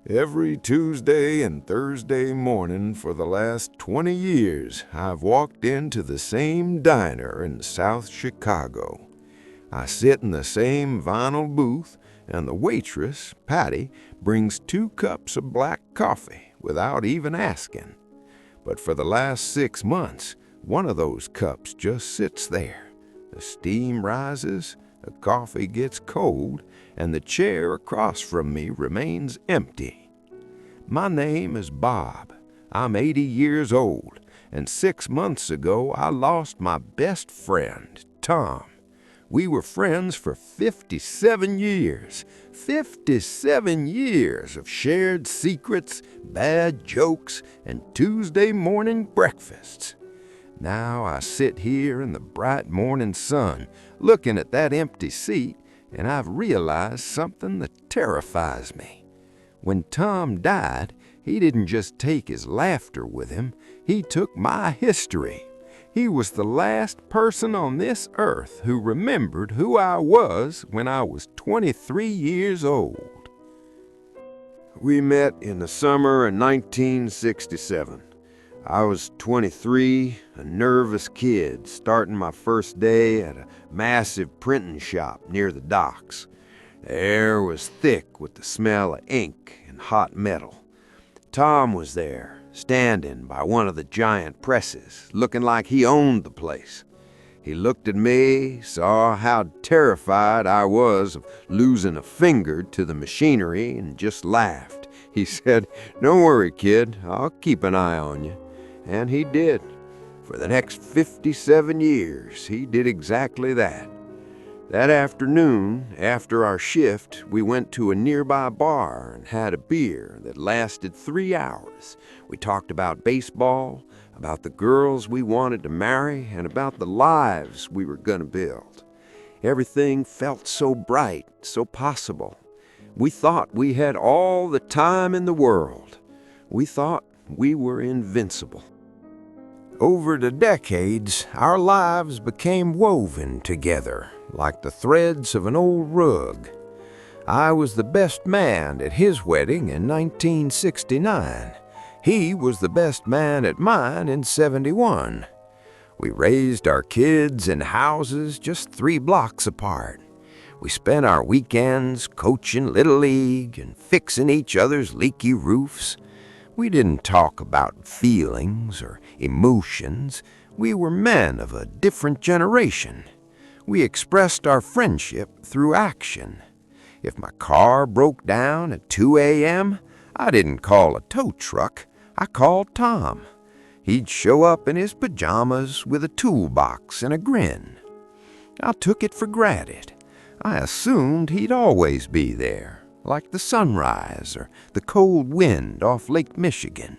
Every Tuesday and Thursday morning for the last 20 years, I've walked into the same diner in South Chicago. I sit in the same vinyl booth, and the waitress, Patty, brings 2 cups of black coffee without even asking. But for the last 6 months, one of those cups just sits there. The steam rises, the coffee gets cold, and the chair across from me remains empty. My name is Bob. I'm 80 years old, and 6 months ago I lost my best friend, Tom. We were friends for 57 years. 57 years of shared secrets, bad jokes, and Tuesday morning breakfasts. Now I sit here in the bright morning sun, looking at that empty seat, and I've realized something that terrifies me. When Tom died, he didn't just take his laughter with him, he took my history. He was the last person on this earth who remembered who I was when I was 23 years old. We met in the summer of 1967. I was 23, a nervous kid, starting my first day at a massive printing shop near the docks. The air was thick with the smell of ink and hot metal. Tom was there, standing by one of the giant presses, looking like he owned the place. He looked at me, saw how terrified I was of losing a finger to the machinery, and just laughed. He said, "Don't worry, kid, I'll keep an eye on you." And he did. For the next 57 years, he did exactly that. That afternoon, after our shift, we went to a nearby bar and had a beer that lasted 3 hours. We talked about baseball, about the girls we wanted to marry, and about the lives we were going to build. Everything felt so bright, so possible. We thought we had all the time in the world. We thought we were invincible. Over the decades, our lives became woven together like the threads of an old rug. I was the best man at his wedding in 1969. He was the best man at mine in 71. We raised our kids in houses just 3 blocks apart. We spent our weekends coaching Little League and fixing each other's leaky roofs. We didn't talk about feelings or emotions. We were men of a different generation. We expressed our friendship through action. If my car broke down at 2 a.m., I didn't call a tow truck. I called Tom. He'd show up in his pajamas with a toolbox and a grin. I took it for granted. I assumed he'd always be there, like the sunrise or the cold wind off Lake Michigan.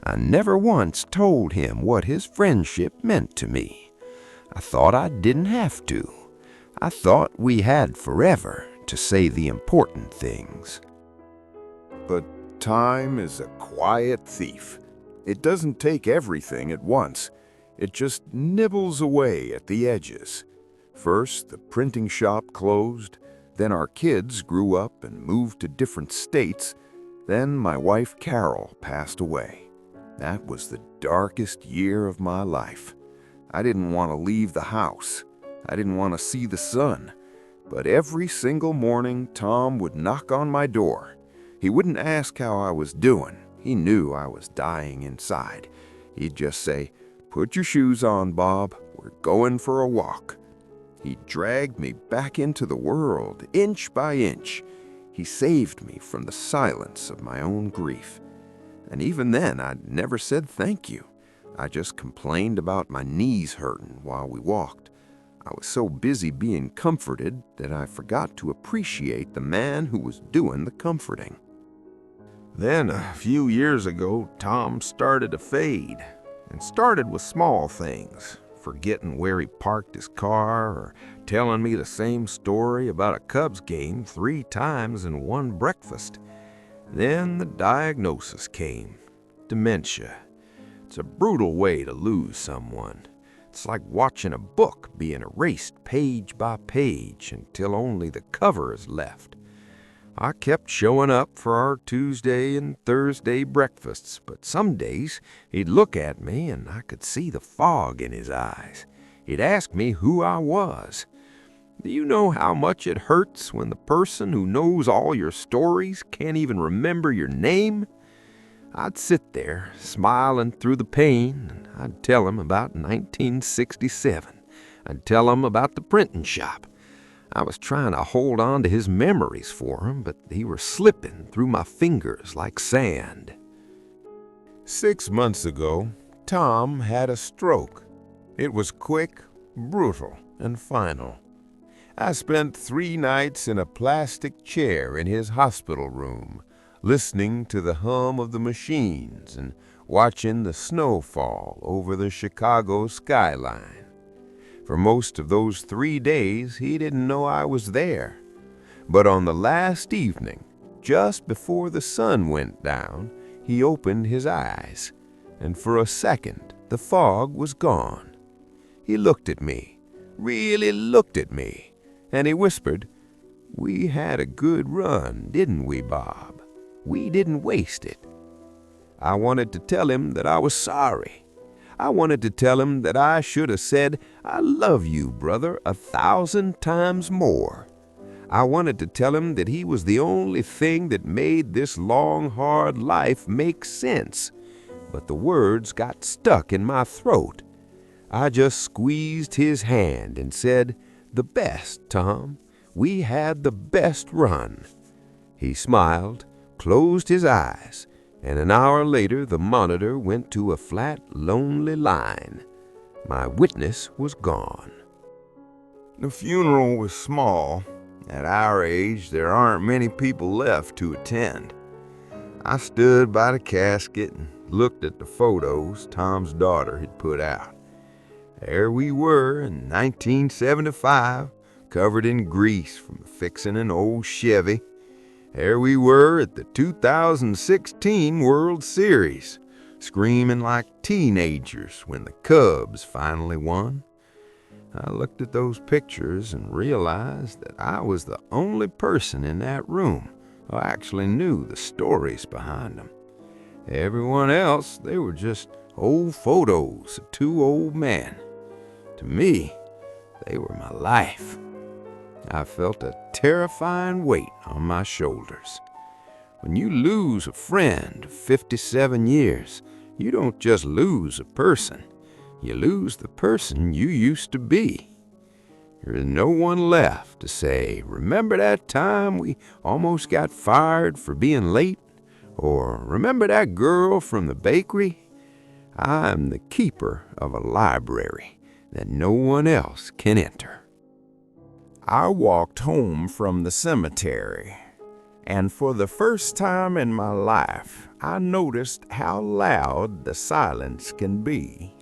I never once told him what his friendship meant to me. I thought I didn't have to. I thought we had forever to say the important things. But time is a quiet thief. It doesn't take everything at once. It just nibbles away at the edges. First, the printing shop closed. Then our kids grew up and moved to different states. Then my wife Carol passed away. That was the darkest year of my life. I didn't want to leave the house. I didn't want to see the sun. But every single morning, Tom would knock on my door. He wouldn't ask how I was doing. He knew I was dying inside. He'd just say, "Put your shoes on, Bob. We're going for a walk." He dragged me back into the world, inch by inch. He saved me from the silence of my own grief. And even then, I never said thank you. I just complained about my knees hurting while we walked. I was so busy being comforted that I forgot to appreciate the man who was doing the comforting. Then, a few years ago, Tom started to fade, and started with small things, forgetting where he parked his car or telling me the same story about a Cubs game 3 times in one breakfast. Then the diagnosis came: dementia. It's a brutal way to lose someone. It's like watching a book being erased page by page until only the cover is left. I kept showing up for our Tuesday and Thursday breakfasts, but some days he'd look at me and I could see the fog in his eyes. He'd ask me who I was. Do you know how much it hurts when the person who knows all your stories can't even remember your name? I'd sit there, smiling through the pain, and I'd tell him about 1967. I'd tell him about the printing shop. I was trying to hold on to his memories for him, but they were slipping through my fingers like sand. 6 months ago, Tom had a stroke. It was quick, brutal, and final. I spent 3 nights in a plastic chair in his hospital room, listening to the hum of the machines and watching the snow fall over the Chicago skyline. For most of those 3 days, he didn't know I was there. But on the last evening, just before the sun went down, he opened his eyes, and for a second, the fog was gone. He looked at me, really looked at me, and he whispered, "We had a good run, didn't we, Bob? We didn't waste it." I wanted to tell him that I was sorry. I wanted to tell him that I should have said, "I love you, brother, 1,000 times more." I wanted to tell him that he was the only thing that made this long, hard life make sense. But the words got stuck in my throat. I just squeezed his hand and said, "The best, Tom. We had the best run." He smiled, closed his eyes, and an hour later the monitor went to a flat, lonely line. My witness was gone. The funeral was small. At our age, there aren't many people left to attend. I stood by the casket and looked at the photos Tom's daughter had put out. There we were in 1975, covered in grease from fixing an old Chevy. There we were at the 2016 World Series, screaming like teenagers when the Cubs finally won. I looked at those pictures and realized that I was the only person in that room who actually knew the stories behind them. Everyone else, they were just old photos of 2 old men. To me, they were my life. I felt a terrifying weight on my shoulders. When you lose a friend of 57 years, you don't just lose a person. You lose the person you used to be. There is no one left to say, "Remember that time we almost got fired for being late?" Or, "Remember that girl from the bakery?" I am the keeper of a library that no one else can enter. I walked home from the cemetery, and for the first time in my life, I noticed how loud the silence can be.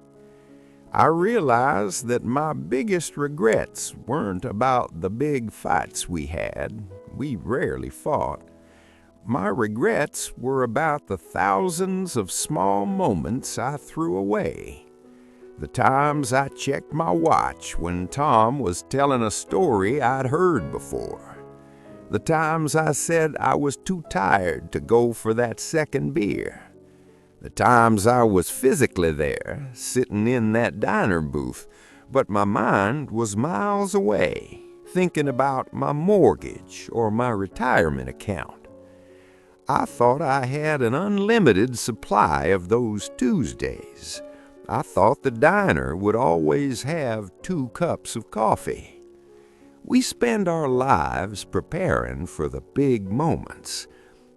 I realized that my biggest regrets weren't about the big fights we had. We rarely fought. My regrets were about the thousands of small moments I threw away. The times I checked my watch when Tom was telling a story I'd heard before. The times I said I was too tired to go for that second beer. The times I was physically there, sitting in that diner booth, but my mind was miles away, thinking about my mortgage or my retirement account. I thought I had an unlimited supply of those Tuesdays. I thought the diner would always have 2 cups of coffee. We spend our lives preparing for the big moments.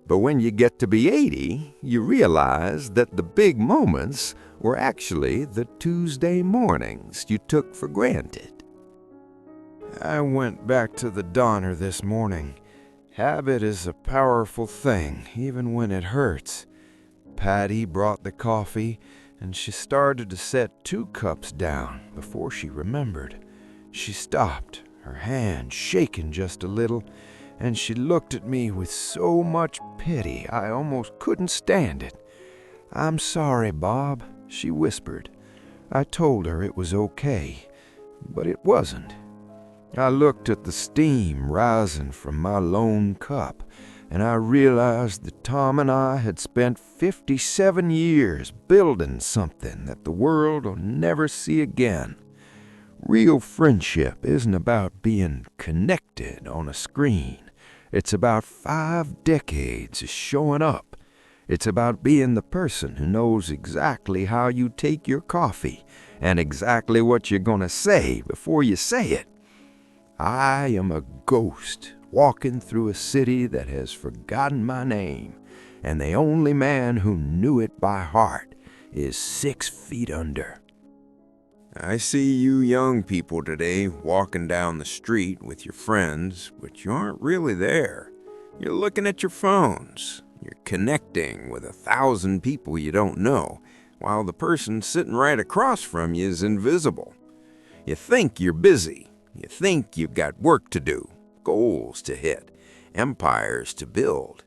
But when you get to be 80, you realize that the big moments were actually the Tuesday mornings you took for granted. I went back to the diner this morning. Habit is a powerful thing, even when it hurts. Patty brought the coffee, and she started to set 2 cups down before she remembered. She stopped, her hand shaking just a little, and she looked at me with so much pity I almost couldn't stand it. "I'm sorry, Bob," she whispered. I told her it was okay, but it wasn't. I looked at the steam rising from my lone cup, and I realized that Tom and I had spent 57 years building something that the world will never see again. Real friendship isn't about being connected on a screen. It's about 5 decades of showing up. It's about being the person who knows exactly how you take your coffee and exactly what you're going to say before you say it. I am a ghost walking through a city that has forgotten my name, and the only man who knew it by heart is 6 feet under. I see you young people today walking down the street with your friends, but you aren't really there. You're looking at your phones. You're connecting with 1,000 people you don't know, while the person sitting right across from you is invisible. You think you're busy. You think you've got work to do, goals to hit, empires to build.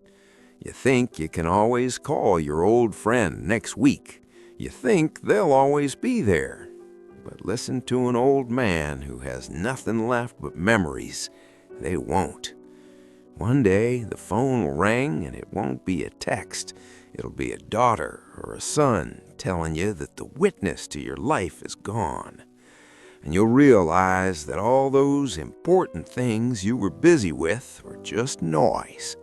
You think you can always call your old friend next week. You think they'll always be there. But listen to an old man who has nothing left but memories. They won't. One day the phone will ring and it won't be a text. It'll be a daughter or a son telling you that the witness to your life is gone. And you'll realize that all those important things you were busy with were just noise.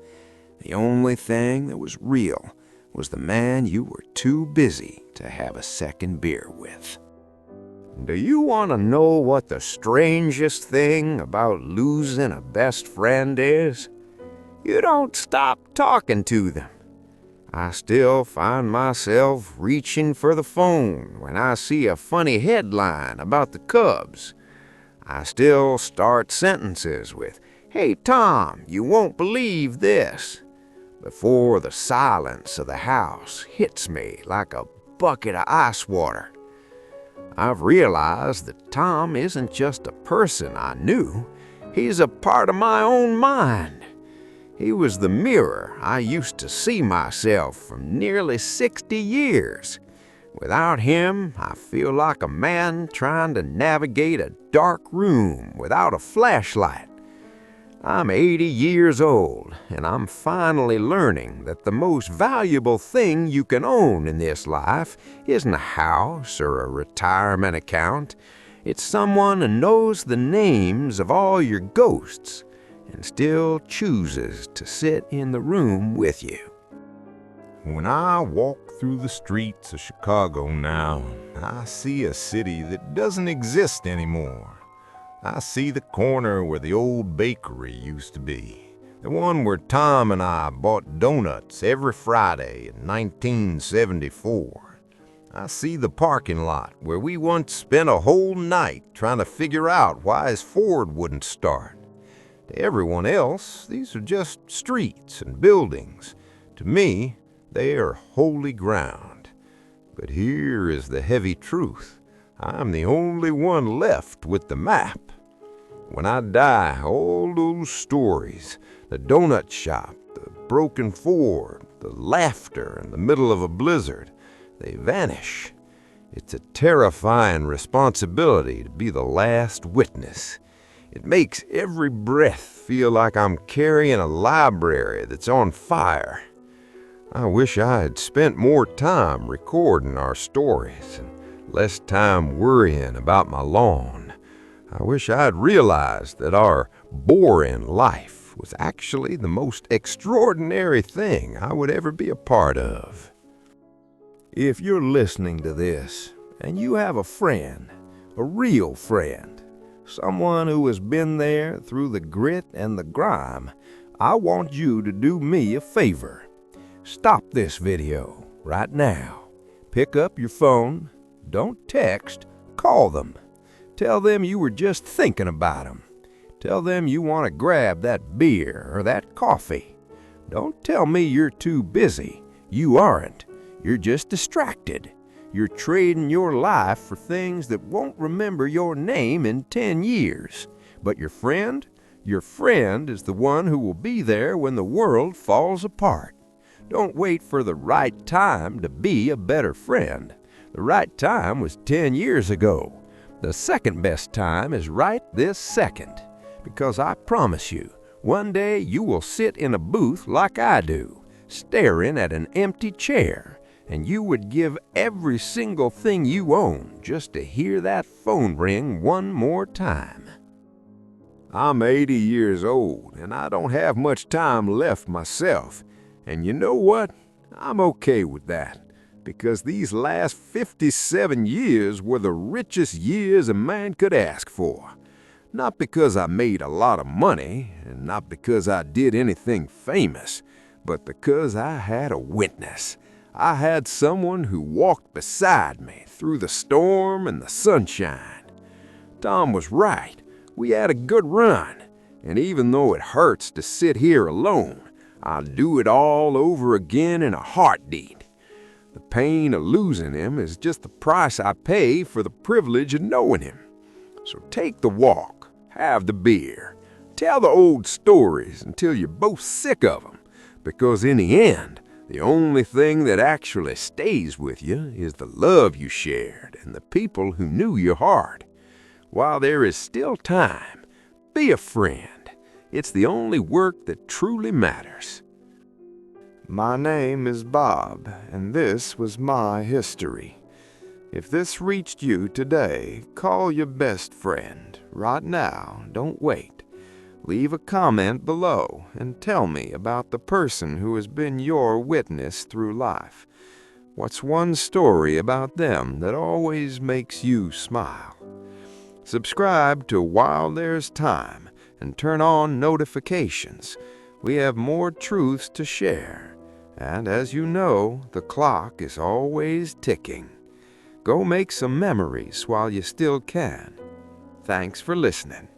The only thing that was real was the man you were too busy to have a second beer with. Do you want to know what the strangest thing about losing a best friend is? You don't stop talking to them. I still find myself reaching for the phone when I see a funny headline about the Cubs. I still start sentences with, "Hey Tom, you won't believe this," before the silence of the house hits me like a bucket of ice water. I've realized that Tom isn't just a person I knew. He's a part of my own mind. He was the mirror I used to see myself from nearly 60 years. Without him, I feel like a man trying to navigate a dark room without a flashlight. I'm 80 years old, and I'm finally learning that the most valuable thing you can own in this life isn't a house or a retirement account. It's someone who knows the names of all your ghosts and still chooses to sit in the room with you. When I walk through the streets of Chicago now, I see a city that doesn't exist anymore. I see the corner where the old bakery used to be, the one where Tom and I bought donuts every Friday in 1974. I see the parking lot where we once spent a whole night trying to figure out why his Ford wouldn't start. To everyone else, these are just streets and buildings. To me, they are holy ground. But here is the heavy truth. I'm the only one left with the map. When I die, all those stories, the donut shop, the broken Ford, the laughter in the middle of a blizzard, they vanish. It's a terrifying responsibility to be the last witness. It makes every breath feel like I'm carrying a library that's on fire. I wish I had spent more time recording our stories and less time worrying about my lawn. I wish I'd realized that our boring life was actually the most extraordinary thing I would ever be a part of. If you're listening to this and you have a friend, a real friend, someone who has been there through the grit and the grime, I want you to do me a favor. Stop this video right now. Pick up your phone. Don't text. Call them. Tell them you were just thinking about them. Tell them you want to grab that beer or that coffee. Don't tell me you're too busy. You aren't. You're just distracted. You're trading your life for things that won't remember your name in 10 years. But your friend is the one who will be there when the world falls apart. Don't wait for the right time to be a better friend. The right time was 10 years ago. The second best time is right this second. because I promise you, one day you will sit in a booth like I do, staring at an empty chair, and you would give every single thing you own just to hear that phone ring one more time. I'm 80 years old, and I don't have much time left myself. And you know what? I'm okay with that, because these last 57 years were the richest years a man could ask for. Not because I made a lot of money, and not because I did anything famous, but because I had a witness. I had someone who walked beside me through the storm and the sunshine. Tom was right. We had a good run, and even though it hurts to sit here alone, I'll do it all over again in a heartbeat. The pain of losing him is just the price I pay for the privilege of knowing him. So take the walk, have the beer, tell the old stories until you're both sick of them, because in the end, the only thing that actually stays with you is the love you shared and the people who knew your heart. While there is still time, be a friend. It's the only work that truly matters. My name is Bob, and this was my history. If this reached you today, call your best friend. Right now, don't wait. Leave a comment below and tell me about the person who has been your witness through life. What's one story about them that always makes you smile? Subscribe to While There's Time and turn on notifications. We have more truths to share. And as you know, the clock is always ticking. Go make some memories while you still can. Thanks for listening.